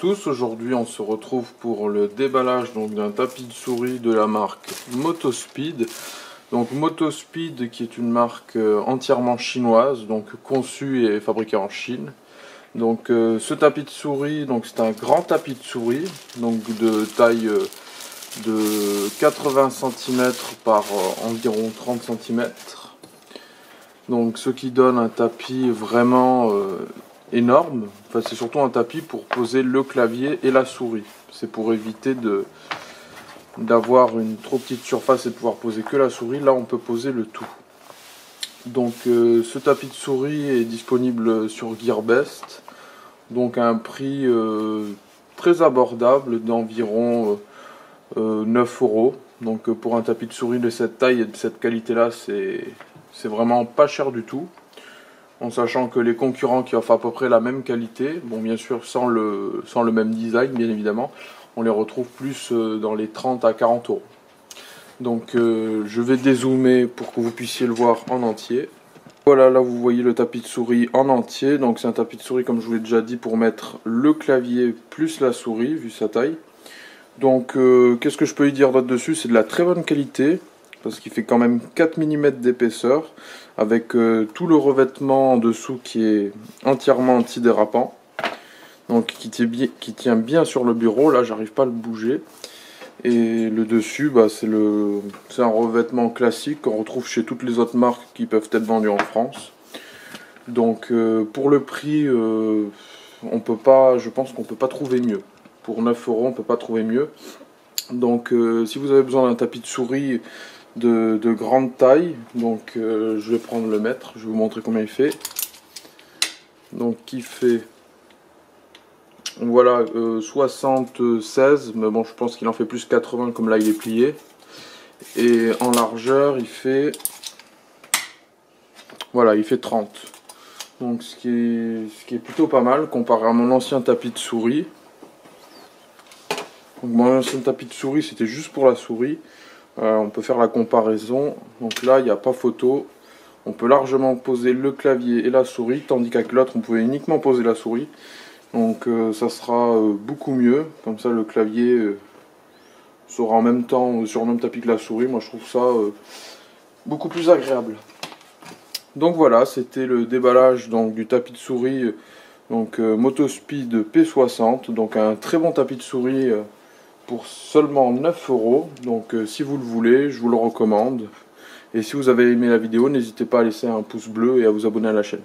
tous, aujourd'hui on se retrouve pour le déballage d'un tapis de souris de la marque Motospeed. Donc Motospeed qui est une marque entièrement chinoise, donc conçue et fabriquée en Chine. Donc ce tapis de souris, c'est un grand tapis de souris, donc de taille de 80 cm par environ 30 cm. Donc ce qui donne un tapis vraiment énorme. Enfin, c'est surtout un tapis pour poser le clavier et la souris. C'est pour éviter d'avoir une trop petite surface et de pouvoir poser que la souris. Là on peut poser le tout. Donc ce tapis de souris est disponible sur Gearbest, donc à un prix très abordable d'environ 9 €. Donc pour un tapis de souris de cette taille et de cette qualité là, c'est vraiment pas cher du tout, en sachant que les concurrents qui offrent à peu près la même qualité, bon bien sûr sans le même design bien évidemment, on les retrouve plus dans les 30 à 40 €. Donc je vais dézoomer pour que vous puissiez le voir en entier. Voilà, là vous voyez le tapis de souris en entier. Donc c'est un tapis de souris, comme je vous l'ai déjà dit, pour mettre le clavier plus la souris vu sa taille. Donc qu'est-ce que je peux y dire d'autre dessus? C'est de la très bonne qualité, parce qu'il fait quand même 4 mm d'épaisseur, avec tout le revêtement en dessous qui est entièrement antidérapant, donc qui tient bien sur le bureau. Là j'arrive pas à le bouger. Et le dessus, c'est un revêtement classique qu'on retrouve chez toutes les autres marques qui peuvent être vendues en France. Donc pour le prix, je pense qu'on peut pas trouver mieux. Pour 9 €, on peut pas trouver mieux. Donc si vous avez besoin d'un tapis de souris de grande taille, donc je vais prendre le mètre, je vais vous montrer combien il fait. Donc qui fait, voilà, 76, mais bon je pense qu'il en fait plus 80 comme là il est plié. Et en largeur il fait, voilà, il fait 30. Donc ce qui est plutôt pas mal comparé à mon ancien tapis de souris. Donc mon ancien tapis de souris c'était juste pour la souris. On peut faire la comparaison. Donc là il n'y a pas photo. On peut largement poser le clavier et la souris, tandis qu'avec l'autre on pouvait uniquement poser la souris. Donc ça sera beaucoup mieux. Comme ça le clavier sera en même temps sur le même tapis que la souris. Moi je trouve ça beaucoup plus agréable. Donc voilà, c'était le déballage du tapis de souris Motospeed P60. Donc un très bon tapis de souris pour seulement 9 €. Donc si vous le voulez, je vous le recommande. Et si vous avez aimé la vidéo, n'hésitez pas à laisser un pouce bleu et à vous abonner à la chaîne.